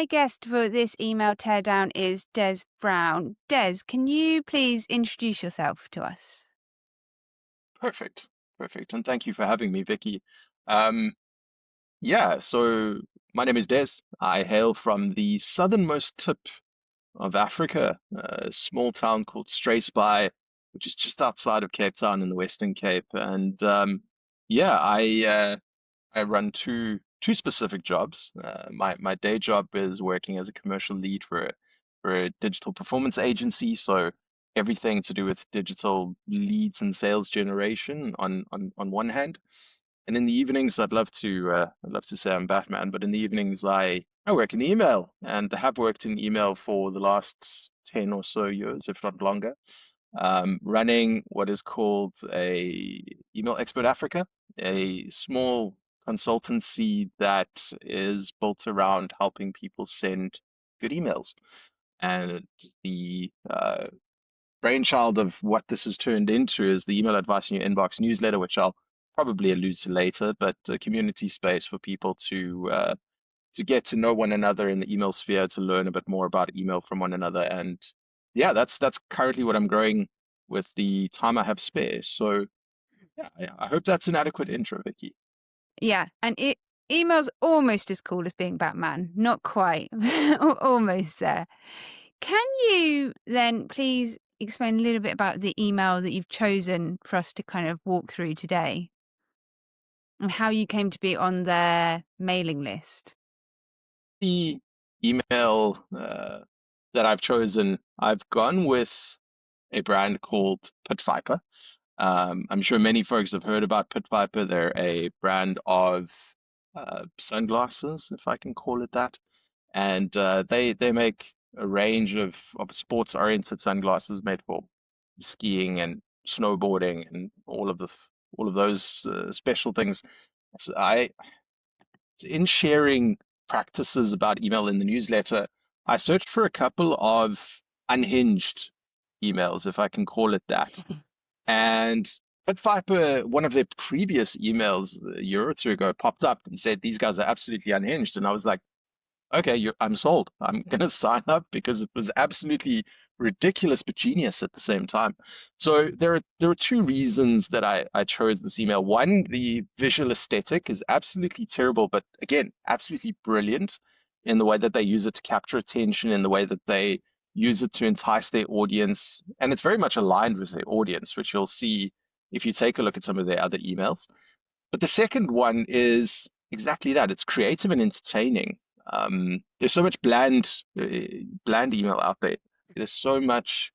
my guest for this email teardown is Des Brown. Des, can you please introduce yourself to us? Perfect. Perfect. And thank you for having me, Vicky. Um, yeah, so my name is Des. I hail from the southernmost tip of Africa, a small town called Struisbaai, which is just outside of Cape Town in the Western Cape. And yeah, I run two specific jobs. My day job is working as a commercial lead for a digital performance agency, so everything to do with digital leads and sales generation on one hand. And in the evenings, I'd love to say I'm Batman, but in the evenings I work in email and have worked in email for the last 10 or so years, if not longer, running what is called a Email Expert Africa, a small consultancy that is built around helping people send good emails. And the brainchild of what this has turned into is the Email Advice in Your Inbox newsletter, which I'll probably allude to later, but a community space for people to get to know one another in the email sphere, to learn a bit more about email from one another. And yeah, that's currently what I'm growing with the time I have spare. So yeah, I hope that's an adequate intro, Vicky. Yeah, and email's almost as cool as being Batman. Not quite, almost there. Can you then please explain a little bit about the email that you've chosen for us to kind of walk through today and how you came to be on their mailing list? The email that I've chosen, I've gone with a brand called Pit Viper. I'm sure many folks have heard about Pit Viper. They're a brand of sunglasses, if I can call it that. And they make a range of sports-oriented sunglasses made for skiing and snowboarding and all of those special things. So in sharing practices about email in the newsletter, I searched for a couple of unhinged emails, if I can call it that. And Pit Viper, one of their previous emails a year or two ago, popped up and said these guys are absolutely unhinged. And I was like, okay, I'm sold. I'm going to sign up because it was absolutely ridiculous but genius at the same time. So there are two reasons that I chose this email. One, the visual aesthetic is absolutely terrible, but again, absolutely brilliant in the way that they use it to capture attention, in the way that they use it to entice their audience. And it's very much aligned with their audience, which you'll see if you take a look at some of their other emails. But the second one is exactly that. It's creative and entertaining. There's so much bland email out there. There's so much,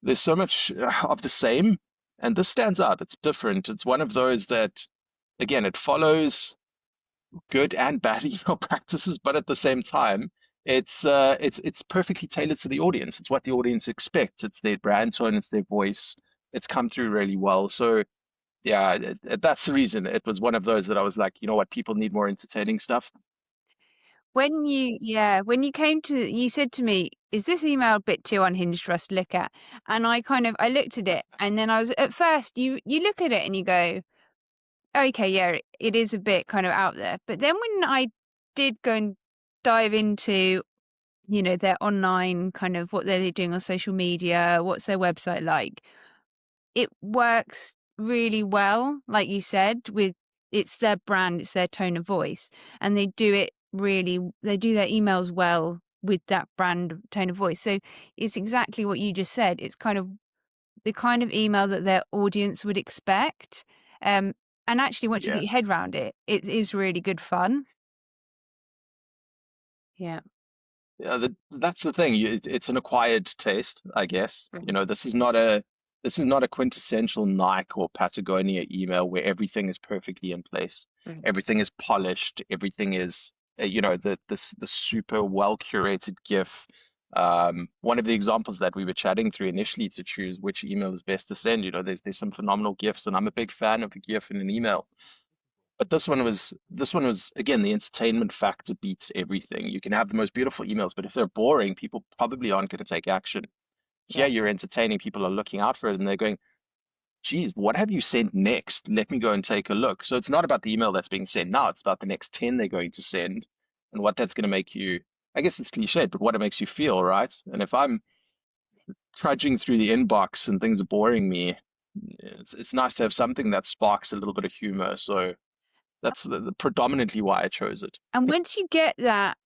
there's so much of the same, and this stands out. It's different. It's one of those that, again, it follows good and bad email practices, but at the same time, it's perfectly tailored to the audience. It's what the audience expects. It's their brand tone. It's their voice. It's come through really well. So yeah, that's the reason. It was one of those that I was like, you know what, people need more entertaining stuff. When you came to, you said to me, is this email a bit too unhinged for us to look at? And I looked at it, and then I was, at first, you look at it and you go, okay, yeah, it is a bit kind of out there. But then when I did go and dive into, their online kind of what they're doing on social media, what's their website like, it works really well, like you said, with it's their brand, it's their tone of voice, and they do their emails well with that brand tone of voice. So it's exactly what you just said. It's kind of the kind of email that their audience would expect. And actually, once you get Yeah. your head around it, it is really good fun. Yeah. Yeah, that's the thing. It's an acquired taste, I guess. You know, this is not a quintessential Nike or Patagonia email where everything is perfectly in place, Mm. everything is polished, everything is, the super well curated GIF. One of the examples that we were chatting through initially to choose which email is best to send, there's some phenomenal GIFs, and I'm a big fan of a GIF in an email. But this one was again, the entertainment factor beats everything. You can have the most beautiful emails, but if they're boring, people probably aren't going to take action. Here Yeah. you're entertaining, people are looking out for it and they're going, geez, what have you sent next? Let me go and take a look. So it's not about the email that's being sent now, it's about the next 10 they're going to send and what that's going to make you I guess it's cliched, but what it makes you feel, right? And if I'm trudging through the inbox and things are boring me, it's nice to have something that sparks a little bit of humor. So that's the predominantly why I chose it. And once you get that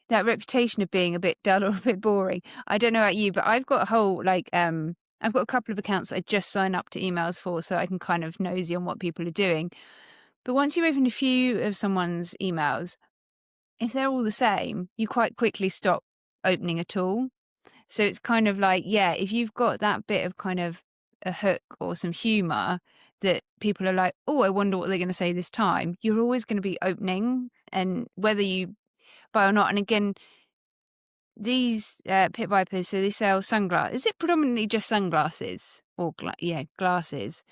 reputation of being a bit dull or a bit boring, I don't know about you, but I've got a whole I've got a couple of accounts that I just sign up to emails for, so I can kind of nosy on what people are doing. But once you open a few of someone's emails, if they're all the same, you quite quickly stop opening at all. So it's kind of like, yeah, if you've got that bit of kind of a hook or some humor that people are like, oh, I wonder what they're going to say this time, you're always going to be opening, and whether you buy or not. And again, these pit vipers, so they sell sunglasses. Is it predominantly just sunglasses or glasses?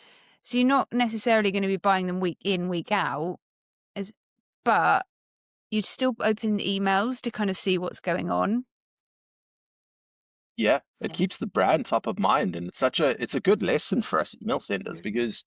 So you're not necessarily going to be buying them week in, week out, as but you'd still open the emails to kind of see what's going on. Yeah, it Yeah. keeps the brand top of mind, and it's a good lesson for us email senders because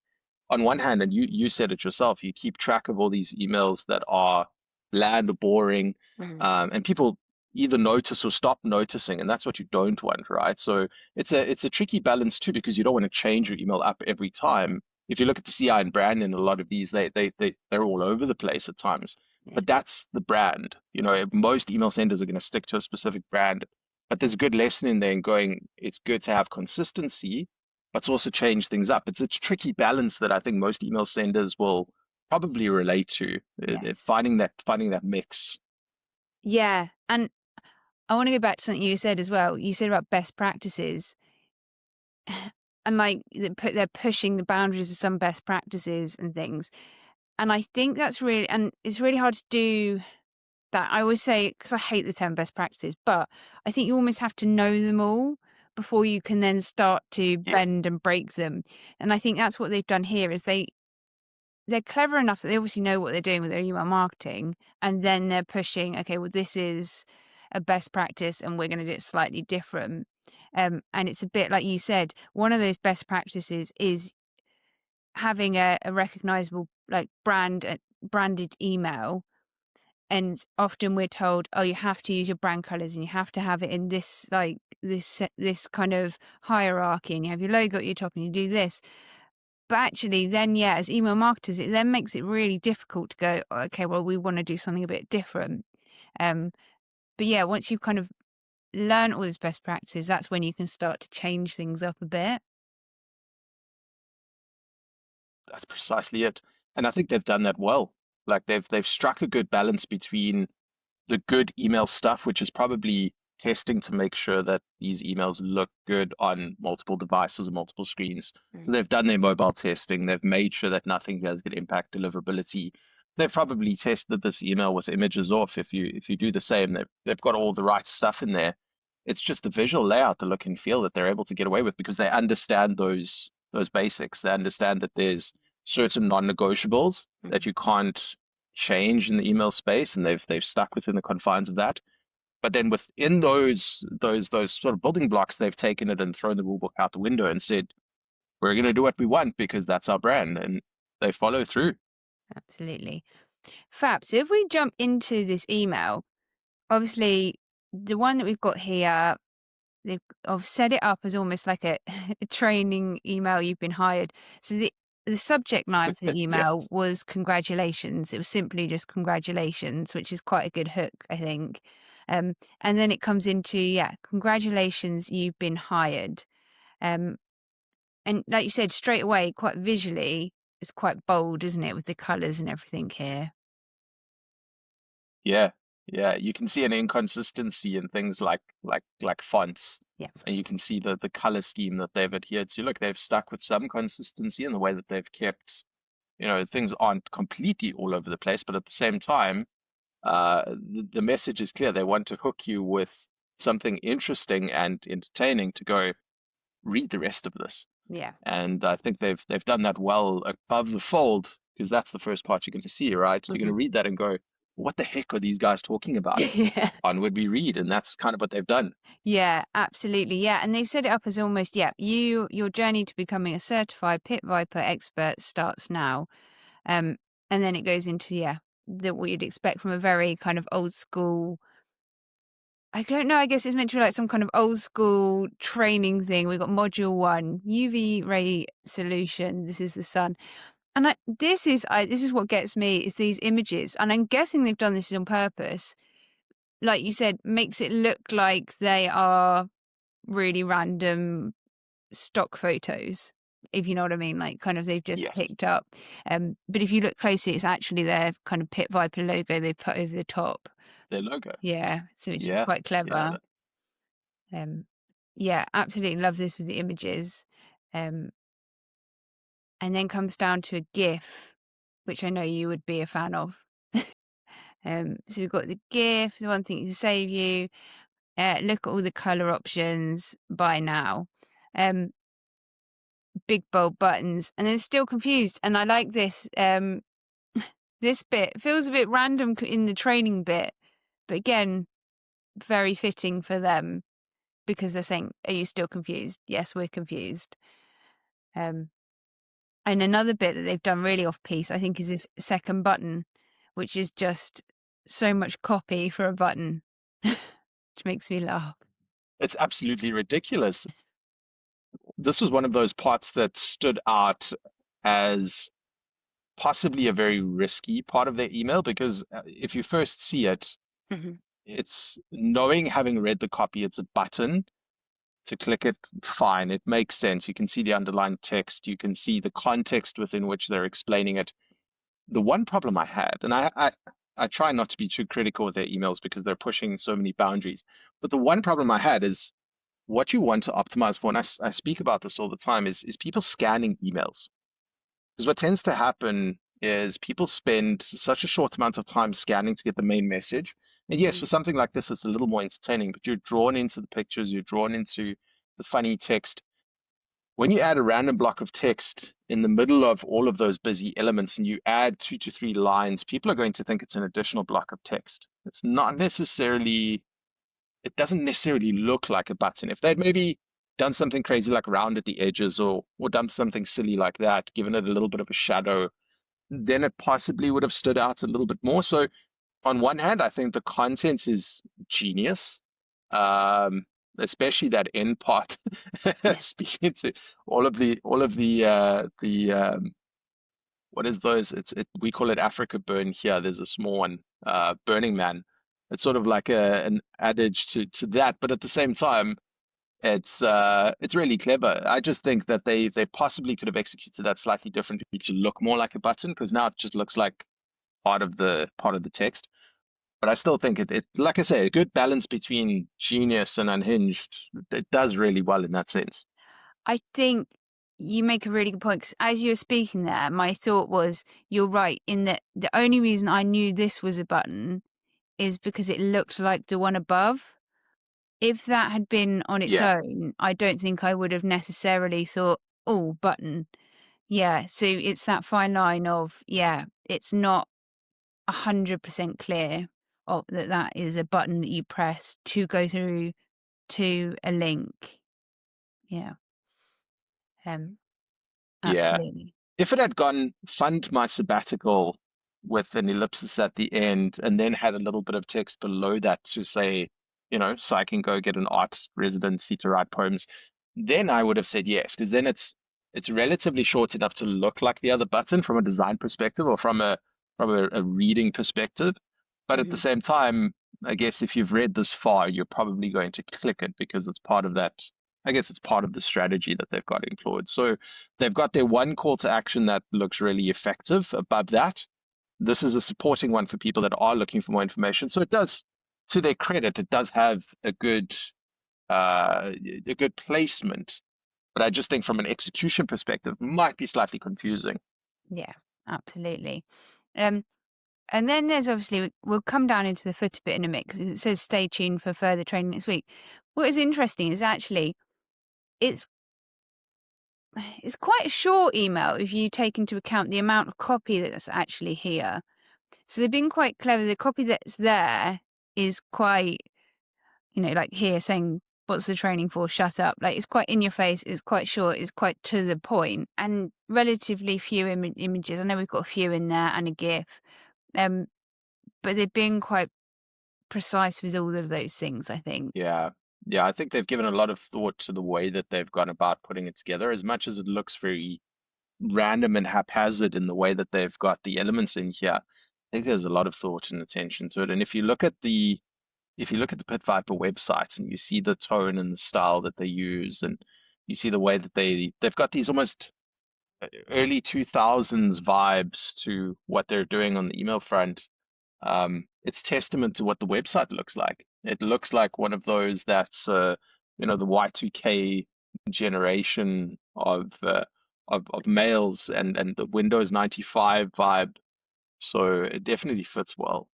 on one hand, and you said it yourself, you keep track of all these emails that are bland or boring, and people either notice or stop noticing, and that's what you don't want, right? So it's a tricky balance too because you don't want to change your email up every time. If you look at the CI and brand in a lot of these, they're all over the place at times. Yeah. But that's the brand. You know, most email senders are going to stick to a specific brand. But there's a good lesson in there in going, it's good to have consistency, but to also change things up. It's a tricky balance that I think most email senders will probably relate to, Yes. finding that mix. Yeah. And I want to go back to something you said as well. You said about best practices, and like they're pushing the boundaries of some best practices and things. And I think that's really, and it's really hard to do that. I always say, because I hate the term best practices, but I think you almost have to know them all before you can then start to Yeah, bend and break them. And I think that's what they've done here is they're clever enough that they obviously know what they're doing with their email marketing, and then they're pushing, okay, well, this is a best practice and we're going to do it slightly different. And it's a bit like you said, one of those best practices is having a recognizable like branded email. And often we're told, oh, you have to use your brand colors and you have to have it in this like this kind of hierarchy, and you have your logo at your top and you do this. But actually, then, yeah, as email marketers, it then makes it really difficult to go, "Oh, okay, well, we want to do something a bit different." Um, but yeah, once you've kind of learned all these best practices, that's when you can start to change things up a bit. that's precisely it. And I think they've done that well. Like they've struck a good balance between the good email stuff, which is probably testing to make sure that these emails look good on multiple devices or multiple screens. So Mm. they've done their mobile testing. They've made sure that nothing is going to impact deliverability. They've probably tested this email with images off. If you do the same, they've got all the right stuff in there. It's just the visual layout, the look and feel that they're able to get away with because they understand those basics. They understand that there's certain non-negotiables that Mhm. you can't change in the email space, and they've stuck within the confines of that. But then within those sort of building blocks, they've taken it and thrown the rule book out the window and said, we're going to do what we want because that's our brand, and they follow through. Absolutely. Fab. So if we jump into this email, obviously the one that we've got here, I've set it up as almost like a, a training email. You've been hired. So the subject line for the Yeah, email was congratulations. It was simply just congratulations, which is quite a good hook, I think. And then it comes into, yeah, congratulations, you've been hired. Um, and like you said, straight away, quite visually, it's quite bold, isn't it, with the colours and everything here? yeah, yeah. You can see an inconsistency in things like fonts, Yeah. and you can see the color scheme that they've adhered to. Look, they've stuck with some consistency in the way that they've kept, things aren't completely all over the place, but at the same time, the message is clear. They want to hook you with something interesting and entertaining to go read the rest of this. Yeah. And I think they've done that well above the fold because that's the first part you're going to see, right? You're going Mhm. to read that and go, what the heck are these guys talking about? Yeah. Onward we read, and that's kind of what they've done. Yeah, absolutely. Yeah. And they've set it up as almost, yeah, your journey to becoming a certified pit viper expert starts now. Um, and then it goes into, yeah, what you'd expect from a very kind of old school I don't know. I guess it's meant to be like some kind of old school training thing. We've got module 1, UV ray solution. This is the sun. And this is what gets me, is these images. And I'm guessing they've done this on purpose. Like you said, makes it look like they are really random stock photos, if you know what I mean. Like kind of they've just Yes, picked up. But if you look closely, it's actually their kind of Pit Viper logo they put over the top. their logo. Yeah. So which is Yeah, quite yeah. clever. Yeah, absolutely love this with the images. Um, and then comes down to a GIF, which I know you would be a fan of. So we've got the GIF, the one thing to save you. Look at all the color options by now. Big bold buttons, and then still confused. And I like this. This bit feels a bit random in the training bit, but again, very fitting for them because they're saying, "Are you still confused?" Yes, we're confused. Um, And another bit that they've done really off piece, I think, is this second button, which is just so much copy for a button, which makes me laugh. It's absolutely ridiculous. This was one of those parts that stood out as possibly a very risky part of their email because if you first see it, Mhm. it's knowing, having read the copy, it's a button to click it. Fine, it makes sense. You can see the underlying text, you can see the context within which they're explaining it. The one problem I had, and I try not to be too critical with their emails because they're pushing so many boundaries, but the one problem I had is what you want to optimize for, and I speak about this all the time, is people scanning emails. Because what tends to happen is people spend such a short amount of time scanning to get the main message. And yes, for Mhm. something like this, it's a little more entertaining, but you're drawn into the pictures, you're drawn into the funny text. When you add a random block of text in the middle of all of those busy elements and you add 2 to 3 lines, people are going to think it's an additional block of text. It's not necessarily, it doesn't necessarily look like a button. If they'd maybe done something crazy like rounded the edges or done something silly like that, given it a little bit of a shadow, then it possibly would have stood out a little bit more. So on one hand, I think the content is genius, um, especially that end part. Speaking to all of the what is those? We call it Africa Burn here. There's a small one, Burning Man. It's sort of like an adage to that, but at the same time, it's really clever. I just think that they possibly could have executed that slightly differently to look more like a button, because now it just looks like part of the text. But I still think it like I say, a good balance between genius and unhinged. It does really well in that sense. I think you make a really good point, 'cause as you were speaking there, my thought was, you're right, in that the only reason I knew this was a button is because it looked like the one above. If that had been on its Yeah, own, I don't think I would have necessarily thought, oh, button. Yeah, so it's that fine line of, yeah, it's not 100% clear of that is a button that you press to go through to a link. Yeah, um, yeah. absolutely. If it had gone fund my sabbatical with an ellipsis at the end and then had a little bit of text below that to say, so I can go get an art residency to write poems, then I would have said yes, because then it's relatively short enough to look like the other button from a design perspective or from a reading perspective. But at the Mhm. same time, I guess if you've read this far, you're probably going to click it because it's part of that. I guess it's part of the strategy that they've got employed. So they've got their one call to action that looks really effective. Above that, this is a supporting one for people that are looking for more information. So it does, to their credit, it does have a good placement. But I just think from an execution perspective, might be slightly confusing. Yeah, absolutely. Um, and then there's obviously, we'll come down into the footer bit in a minute because it says stay tuned for further training next week. What is interesting is actually it's it's quite a short email if you take into account the amount of copy that's actually here. So they've been quite clever. The copy that's there is quite, like here saying, what's the training for? Shut up. Like it's quite in your face. It's quite short. It's quite to the point and relatively few images. I know we've got a few in there and a GIF. Um, but they've been quite precise with all of those things, I think. Yeah. Yeah, I think they've given a lot of thought to the way that they've gone about putting it together, as much as it looks very random and haphazard in the way that they've got the elements in here. I think there's a lot of thought and attention to it. And if you look at the Pit Viper website and you see the tone and the style that they use, and you see the way that they've got these almost early 2000s vibes to what they're doing on the email front, it's testament to what the website looks like. It looks like one of those that's the Y2K generation of mails and the Windows 95 vibe. So it definitely fits well.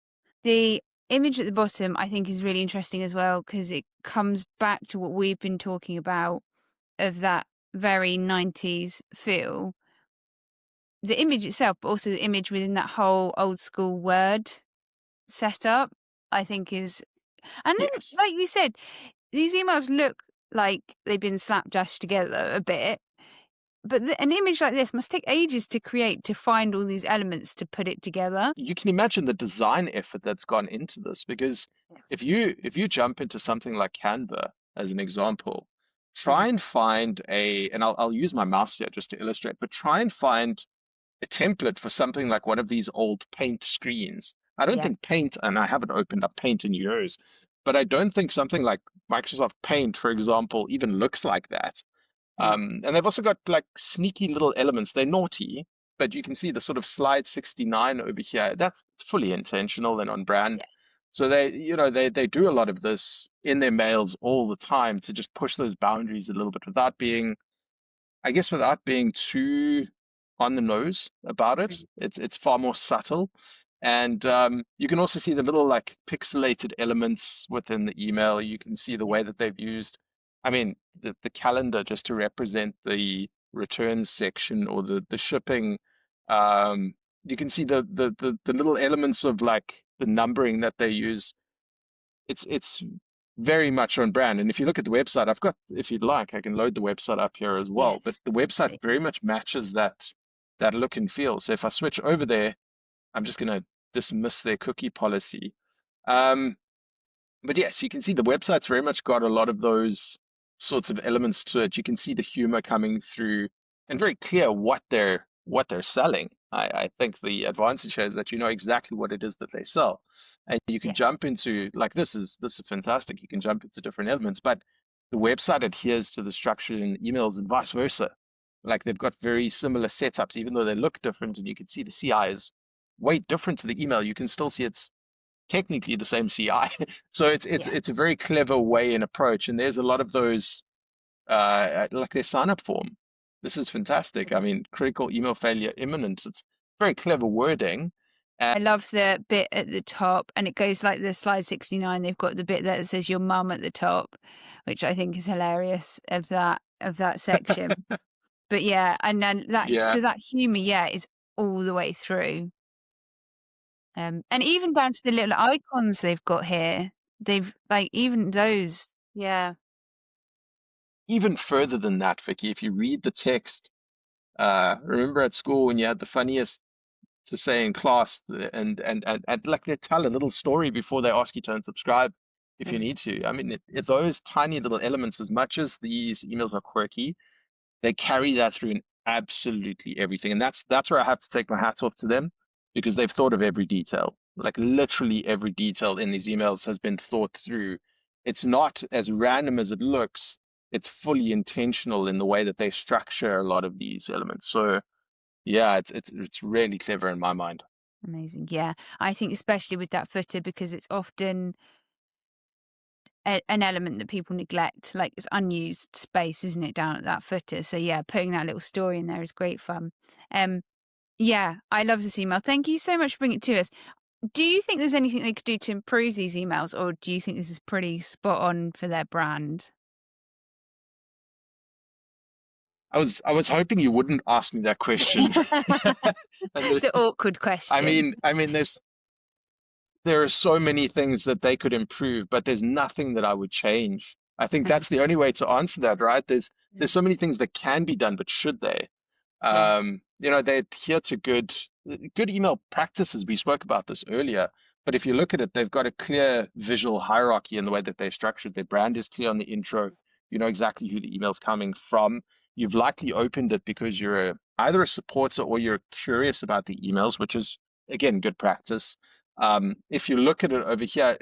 The image at the bottom, I think, is really interesting as well because it comes back to what we've been talking about of that very 90s feel. The image itself, but also the image within that whole old school Word setup, I think is. And then, Yes. like you said, these emails look like they've been slapdashed together a bit, but an image like this must take ages to create, to find all these elements to put it together. You can imagine the design effort that's gone into this, because if you jump into something like Canva as an example, Mm. try and find and I'll use my mouse here just to illustrate, but try and find a template for something like one of these old Paint screens. I don't Yeah, think Paint, and I haven't opened up Paint in years, but I don't think something like Microsoft Paint, for example, even looks like that. no, And they've also got like sneaky little elements. They're naughty, but you can see the sort of slide 69 over here. That's fully intentional and on brand. yeah, So they do a lot of this in their mails all the time to just push those boundaries a little bit without being too on the nose about it. mm, It's far more subtle. And you can also see the little like pixelated elements within the email. You can see the yeah, way that they've used, I mean, the calendar just to represent the returns section or the shipping. Um, you can see the little elements of like the numbering that they use. It's very much on brand. And if you look at the website, if you'd like, I can load the website up here as well. But yes, the website very please. much matches that look and feel. So if I switch over there, I'm just going to dismiss their cookie policy. Um, but yes, you can see the website's very much got a lot of those sorts of elements to it. You can see the humor coming through and very clear what they're selling. I think the advantage here is that you know exactly what it is that they sell. And you can Yeah, jump into like this is fantastic. You can jump into different elements, but the website adheres to the structure in emails and vice versa. Like they've got very similar setups, even though they look different, and you can see the CI is way different to the email. You can still see it's technically the same CI. So it's it's yeah, it's a very clever way and approach. And there's a lot of those like their sign up form. This is fantastic. I mean, critical email failure imminent. It's very clever wording. And I love the bit at the top, and it goes like the slide 69. They've got the bit that says your mum at the top, which I think is hilarious of that section. But yeah, and then yeah, that humor, yeah, is all the way through. And even down to the little icons they've got here. They've like even those, yeah. even further than that, Vicky, if you read the text, remember at school when you had the funniest to say in class, and like they tell a little story before they ask you to unsubscribe if you Mm, need to. I mean, those tiny little elements, as much as these emails are quirky, they carry that through in absolutely everything. And that's where I have to take my hat off to them, because they've thought of every detail. Like literally every detail in these emails has been thought through. It's not as random as it looks. It's fully intentional in the way that they structure a lot of these elements. So yeah, it's really clever in my mind. amazing. Yeah. I think especially with that footer because it's often an element that people neglect. Like it's unused space, isn't it, down at that footer? So yeah, putting that little story in there is great fun. Um, yeah, I love this email. Thank you so much for bringing it to us. Do you think there's anything they could do to improve these emails, or do you think this is pretty spot on for their brand? I was hoping you wouldn't ask me that question. And The awkward I question. mean, I mean, there are so many things that they could improve, but there's nothing that I would change. I think that's the only way to answer that, right? There's so many things that can be done, but should they? Yes. They adhere to good email practices. We spoke about this earlier, But if you look at it, they've got a clear visual hierarchy in the way that they're structured. Their brand is clear on the intro. You know exactly who the email's coming from. You've likely opened it because you're either a supporter or you're curious about the emails, which is, again, good practice. If you look at it over here,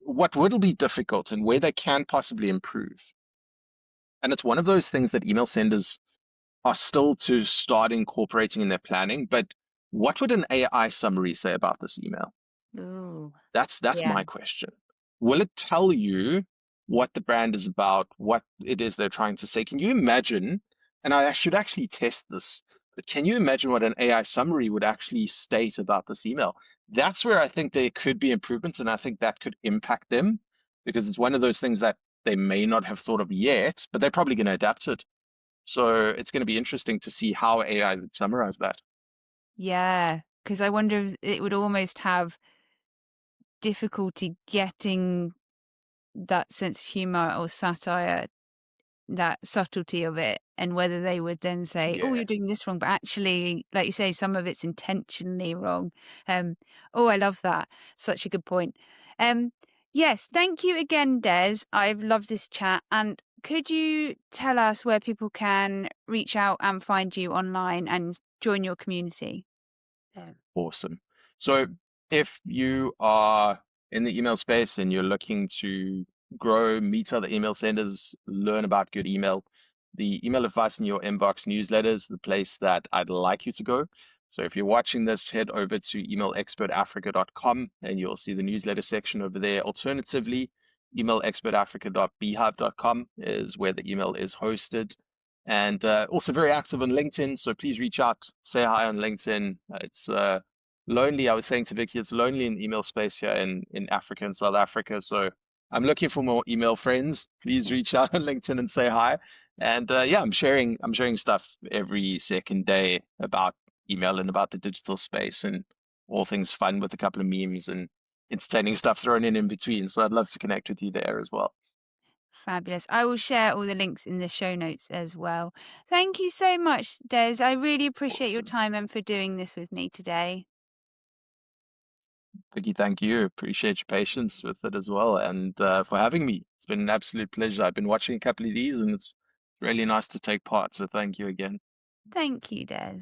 what will be difficult and where they can possibly improve. And it's one of those things that email senders are still to start incorporating in their planning. But what would an AI summary say about this email? Ooh, That's yeah. my question. Will it tell you what the brand is about, what it is they're trying to say? Can you imagine, and I should actually test this, but can you imagine what an AI summary would actually state about this email? That's where I think there could be improvements, and I think that could impact them because it's one of those things that they may not have thought of yet, but they're probably going to adapt it. So it's going to be interesting to see how AI would summarize that. Yeah, because I wonder if it would almost have difficulty getting that sense of humor or satire, that subtlety of it, and whether they would then say, "Oh, Yeah, you're doing this wrong," but actually, like you say, some of it's intentionally wrong. Um, oh, I love that. Such a good point. Um, yes, thank you again, Des. I've loved this chat. And could you tell us where people can reach out and find you online and join your community? awesome. So if you are in the email space and you're looking to grow, meet other email senders, learn about good email, the email advice in your inbox newsletter is the place that I'd like you to go. So if you're watching this, head over to emailexpertafrica.com and you'll see the newsletter section over there. Alternatively, emailexpertafrica.beehive.com is where the email is hosted. And also very active on LinkedIn. So please reach out, say hi on LinkedIn. It's lonely. I was saying to Vicky, it's lonely in email space here in Africa and South Africa. So I'm looking for more email friends. Please reach out on LinkedIn and say hi. And yeah, I'm sharing stuff every second day about email and about the digital space and all things fun with a couple of memes and entertaining stuff thrown in between. So I'd love to connect with you there as well. Fabulous. I will share all the links in the show notes as well. Thank you so much, Des. I really appreciate your Awesome. time and for doing this with me today. Vicky, thank you. Appreciate your patience with it as well and for having me. It's been an absolute pleasure. I've been watching a couple of these and it's really nice to take part. So thank you again. Thank you, Des.